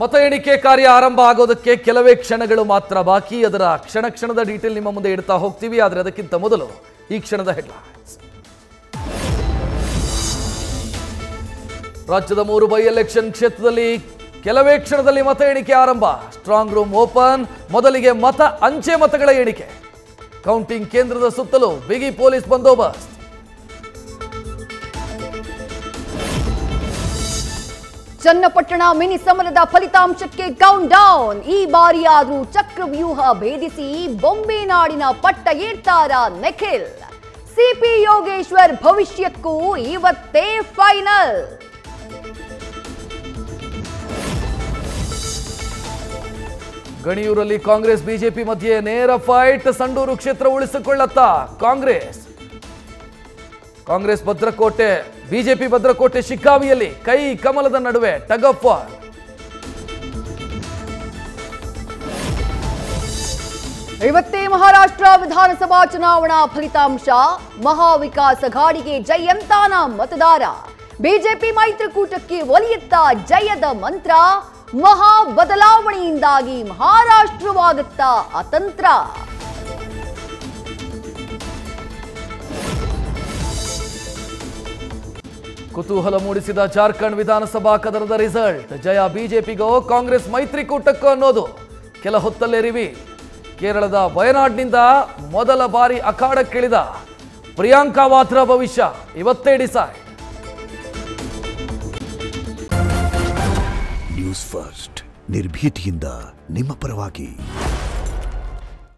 ಮತ ಎಣಿಕೆ ಕಾರ್ಯ ಆರಂಭ ಆಗೋದಕ್ಕೆ ಕೆಲವೇ ಕ್ಷಣಗಳು ಮಾತ್ರ ಬಾಕಿ. ಅದರ ಕ್ಷಣದ ಡೀಟೇಲ್ ನಿಮ್ಮ ಮುಂದೆ ಇಡ್ತಾ ಹೋಗ್ತೀವಿ. ಆದರೆ ಅದಕ್ಕಿಂತ ಮೊದಲು ಈ ಕ್ಷಣದ ಹೆಡ್ಲೈನ್ಸ್. ರಾಜ್ಯದ 3 ಬೈ ಎಲೆಕ್ಷನ್ ಕ್ಷೇತ್ರದಲ್ಲಿ ಕೆಲವೇ ಕ್ಷಣದಲ್ಲಿ ಮತ ಎಣಿಕೆ ಆರಂಭ. Strong room open. ಮೊದಲಿಗೆ ಅಂಚೆ ಮತಗಳ ಎಣಿಕೆ. ಕೌಂಟಿಂಗ್ ಕೇಂದ್ರದ ಸುತ್ತಲೂ ಬಿಗಿ ಪೊಲೀಸ್ ಬಂದೋಬಸ್ತ್. ಚನ್ನಪಟ್ಟಣ ಮಿನಿ ಸಮರದ ಫಲಿತಾಂಶಕ್ಕೆ ಕೌಂಟ್ ಡೌನ್. ಈ ಬಾರಿಯಾದ್ರೂ ಚಕ್ರವ್ಯೂಹ ಭೇದಿಸಿ ಬೊಂಬೆನಾಡಿನ ಪಟ್ಟ ಏರ್ತಾರ ನಿಖಿಲ್. ಸಿಪಿ ಯೋಗೇಶ್ವರ್ ಭವಿಷ್ಯಕ್ಕೂ ಇವತ್ತೇ ಫೈನಲ್. ಗಣಿಯೂರಲ್ಲಿ ಕಾಂಗ್ರೆಸ್ ಬಿಜೆಪಿ ಮಧ್ಯೆ ನೇರ ಫೈಟ್. ಸಂಡೂರು ಕ್ಷೇತ್ರ ಉಳಿಸಿಕೊಳ್ಳುತ್ತಾ ಕಾಂಗ್ರೆಸ್ ಭದ್ರಕೋಟೆ, ಬಿಜೆಪಿ ಭದ್ರಕೋಟೆ ಶಿಗ್ಗಾವಿಯಲ್ಲಿ ಕೈ ಕಮಲದ ನಡುವೆ ಟಗ್ ಆಫ್ ವಾರ್. ಇವತ್ತೇ ಮಹಾರಾಷ್ಟ್ರ ವಿಧಾನಸಭಾ ಚುನಾವಣಾ ಫಲಿತಾಂಶ. ಮಹಾವಿಕಾಸ್ ಅಘಾಡಿಗೆ ಜೈ ಅಂತಾನ ಮತದಾರ. ಬಿಜೆಪಿ ಮೈತ್ರಿಕೂಟಕ್ಕೆ ಒಲಿಯುತ್ತ ಜಯದ ಮಂತ್ರ. ಮಹಾ ಬದಲಾವಣೆಯಿಂದಾಗಿ ಮಹಾರಾಷ್ಟ್ರವಾಗುತ್ತಾ ಅತಂತ್ರ. ಕುತೂಹಲ ಮೂಡಿಸಿದ ಜಾರ್ಖಂಡ್ ವಿಧಾನಸಭಾ ಕದನದ ರಿಸಲ್ಟ್. ಜಯ ಬಿಜೆಪಿಗೋ ಕಾಂಗ್ರೆಸ್ ಮೈತ್ರಿಕೂಟಕ್ಕೋ ಅನ್ನೋದು ಕೆಲ ಹೊತ್ತಲ್ಲೇ ರಿವೀಲ್. ಕೇರಳದ ವಯನಾಡ್ನಿಂದ ಮೊದಲ ಬಾರಿ ಅಖಾಡಕ್ಕಿಳಿದ ಪ್ರಿಯಾಂಕಾ ವಾದ್ರಾ ಭವಿಷ್ಯ ಇವತ್ತೇ ಡಿಸೈಡ್. ನ್ಯೂಸ್ ಫಸ್ಟ್ ನಿರ್ಭೀತಿಯಿಂದ ನಿಮ್ಮ ಪರವಾಗಿ.